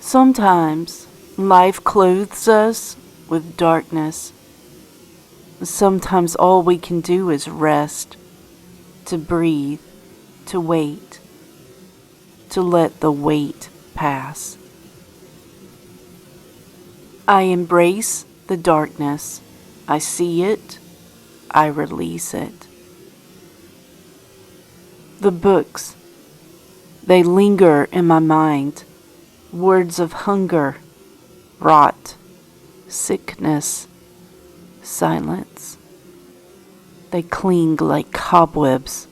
Sometimes life clothes us with darkness. Sometimes all we can do is rest, to breathe, to wait, to let the weight pass. I embrace the darkness. I see it. I release it. The books, they linger in my mind. Words of hunger, rot, sickness, silence. They cling like cobwebs.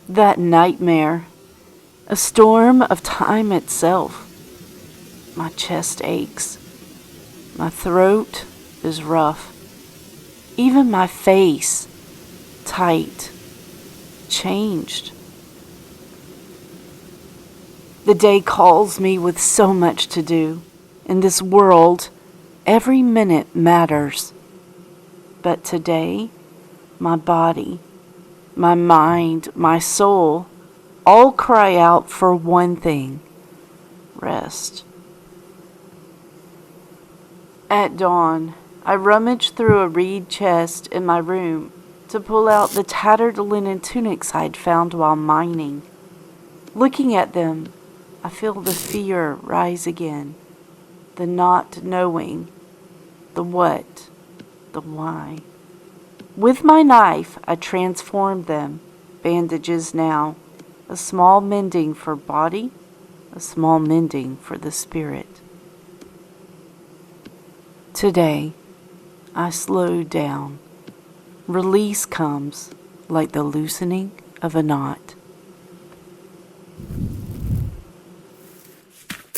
That nightmare, a storm of time itself. My chest aches. My throat is rough. Even my face, tight, changed. The day calls me with so much to do. In this world, every minute matters. But today, my body, my mind, my soul, all cry out for one thing: rest. At dawn, I rummage through a reed chest in my room to pull out the tattered linen tunics I'd found while mining. Looking at them, I feel the fear rise again, the not knowing, the what, the why. With my knife, I transform them, bandages now, a small mending for body, a small mending for the spirit. Today, I slow down. Release comes like the loosening of a knot.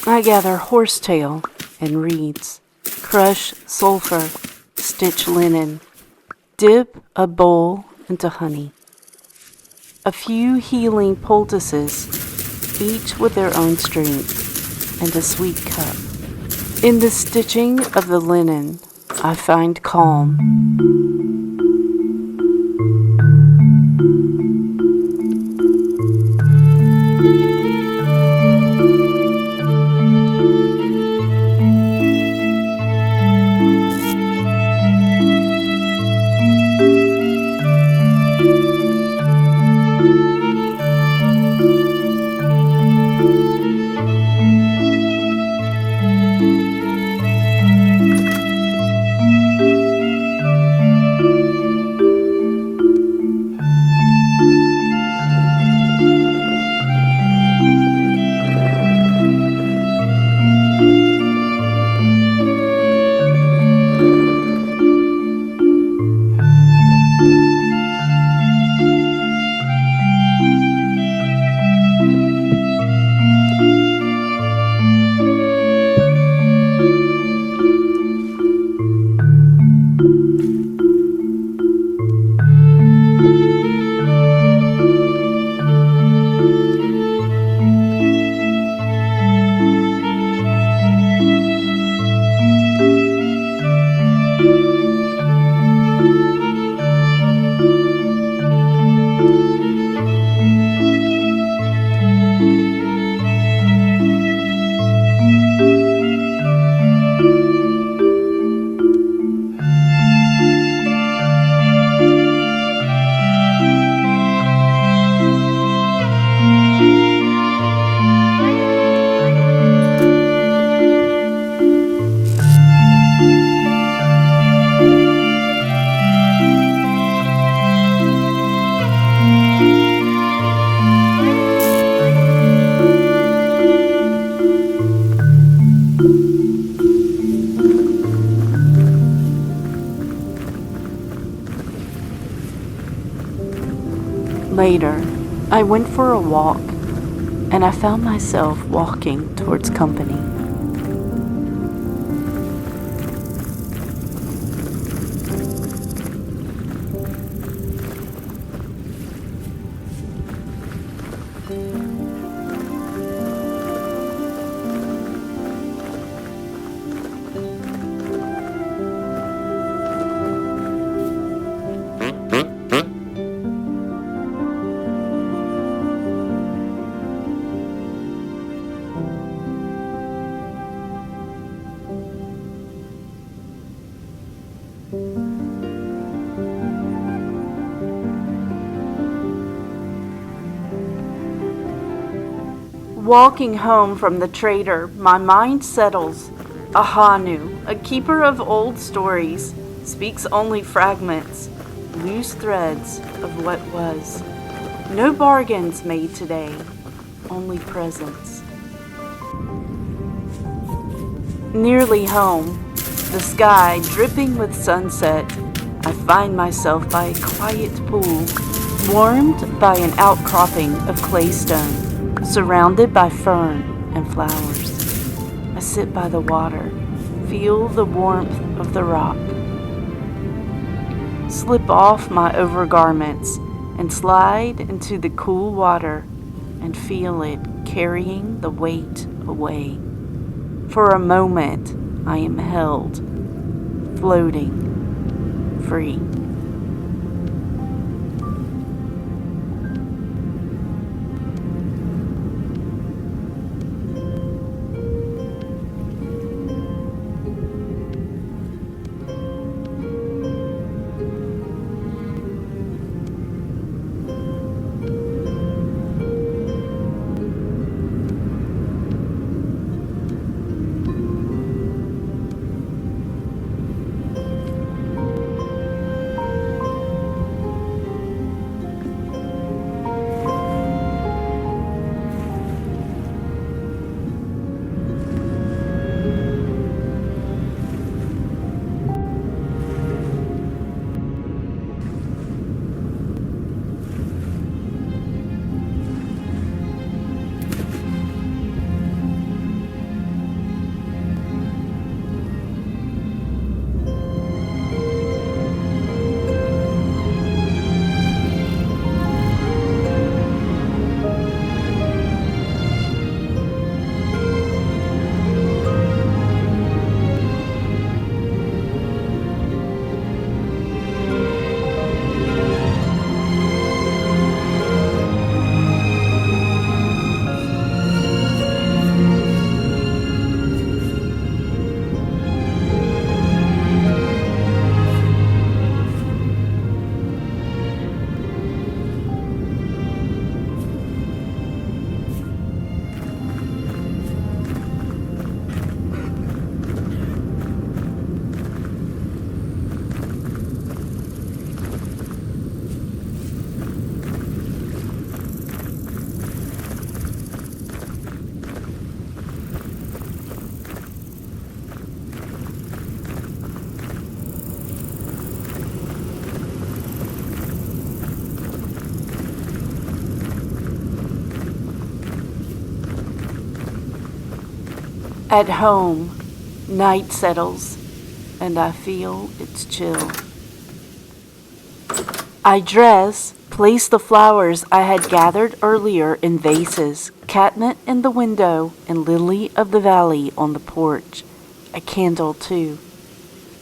I gather horsetail and reeds, crush sulfur, stitch linen, dip a bowl into honey. A few healing poultices, each with their own strength, and a sweet cup. In the stitching of the linen, I find calm. Later, I went for a walk, and I found myself walking towards company. Walking home from the trader, my mind settles. Ahanu, a keeper of old stories, speaks only fragments, loose threads of what was. No bargains made today, only presents. Nearly home, the sky dripping with sunset, I find myself by a quiet pool, warmed by an outcropping of claystone, surrounded by fern and flowers. I sit by the water, feel the warmth of the rock. Slip off my overgarments and slide into the cool water and feel it carrying the weight away. For a moment, I am held, floating, free. At home, night settles, and I feel its chill. I dress, place the flowers I had gathered earlier in vases, catnip in the window, and lily of the valley on the porch. A candle, too.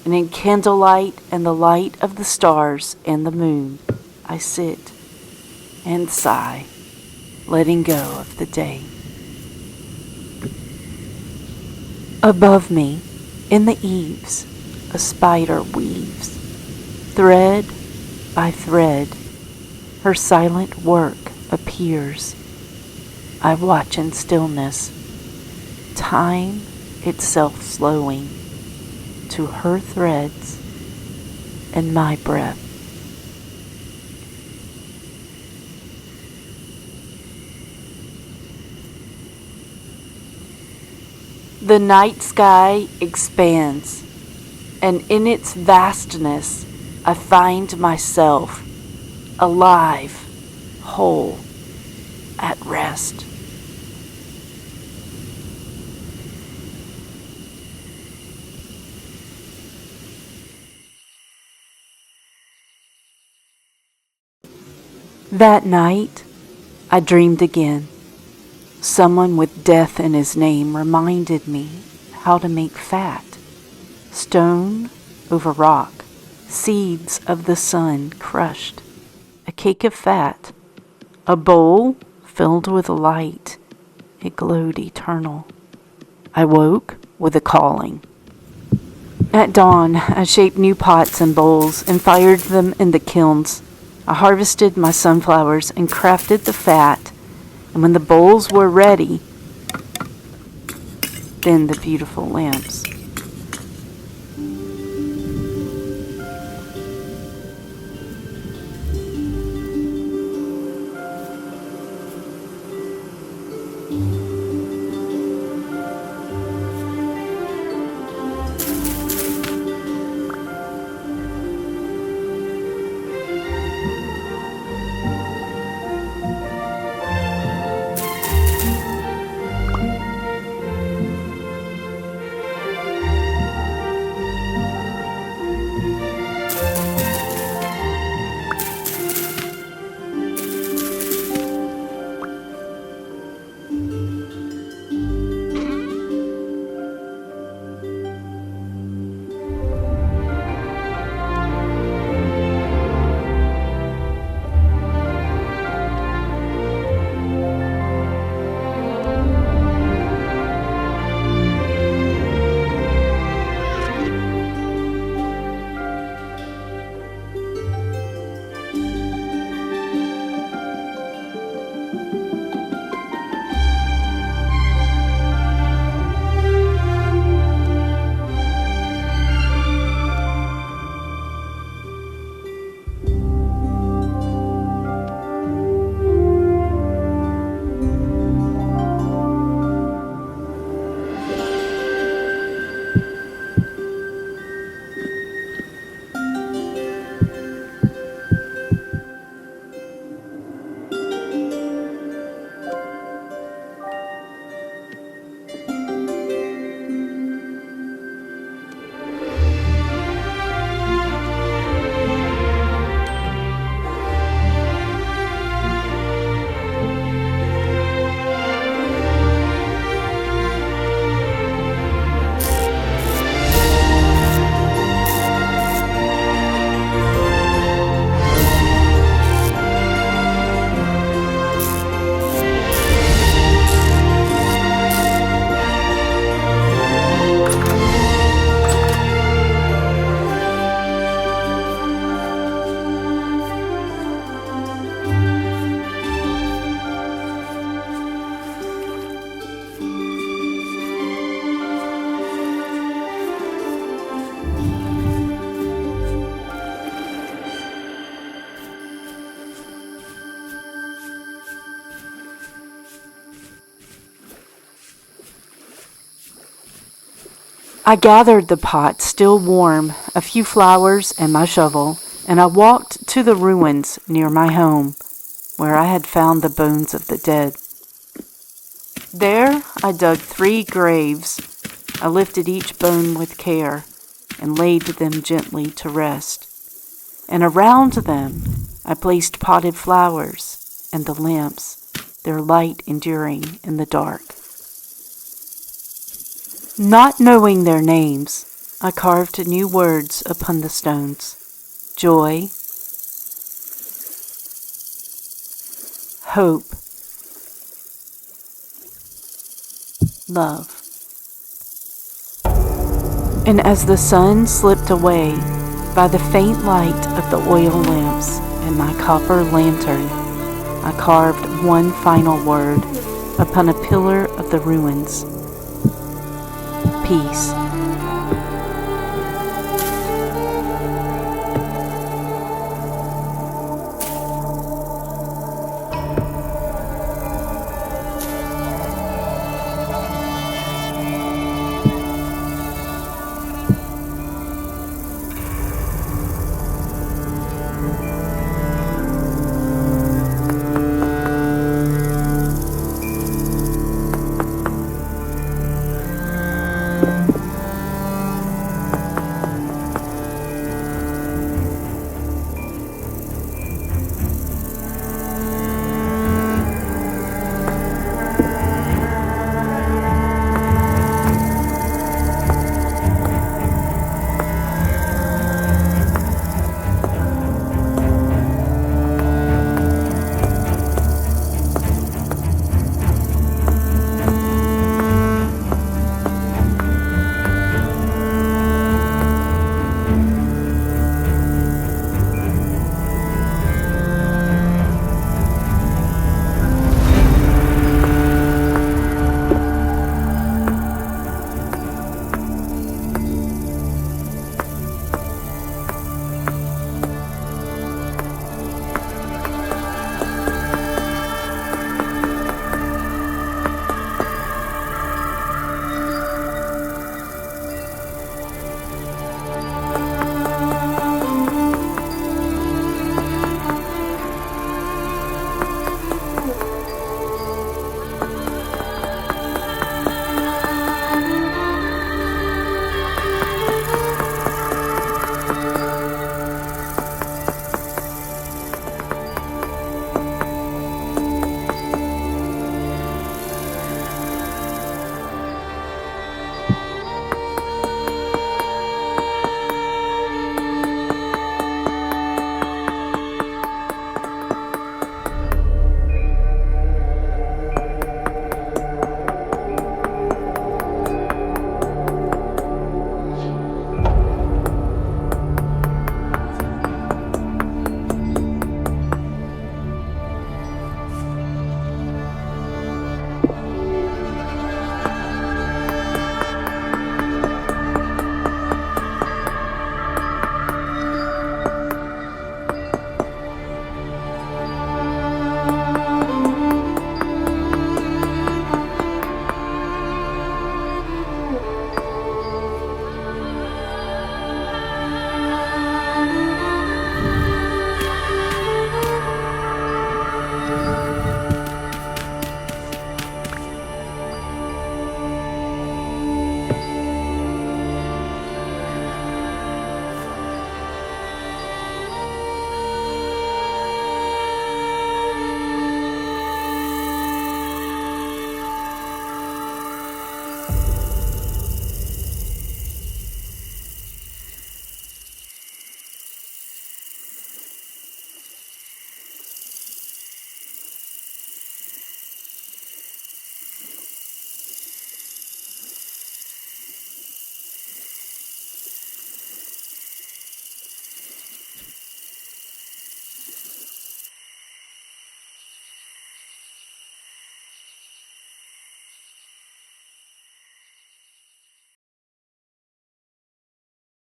And in candlelight and the light of the stars and the moon, I sit and sigh, letting go of the day. Above me, in the eaves, a spider weaves, thread by thread, her silent work appears. I watch in stillness, time itself slowing to her threads and my breath. The night sky expands, and in its vastness I find myself alive, whole, at rest. That night, I dreamed again. Someone with death in his name reminded me how to make fat. Stone over rock, seeds of the sun crushed, a cake of fat, a bowl filled with light. It glowed eternal. I woke with a calling. At dawn, I shaped new pots and bowls and fired them in the kilns. I harvested my sunflowers and crafted the fat, and when the bowls were ready, then the beautiful lamps. I gathered the pot, still warm, a few flowers, and my shovel, and I walked to the ruins near my home, where I had found the bones of the dead. There I dug 3 graves. I lifted each bone with care and laid them gently to rest. And around them I placed potted flowers and the lamps, their light enduring in the dark. Not knowing their names, I carved new words upon the stones. Joy, hope, love. And as the sun slipped away by the faint light of the oil lamps and my copper lantern, I carved one final word upon a pillar of the ruins. Peace.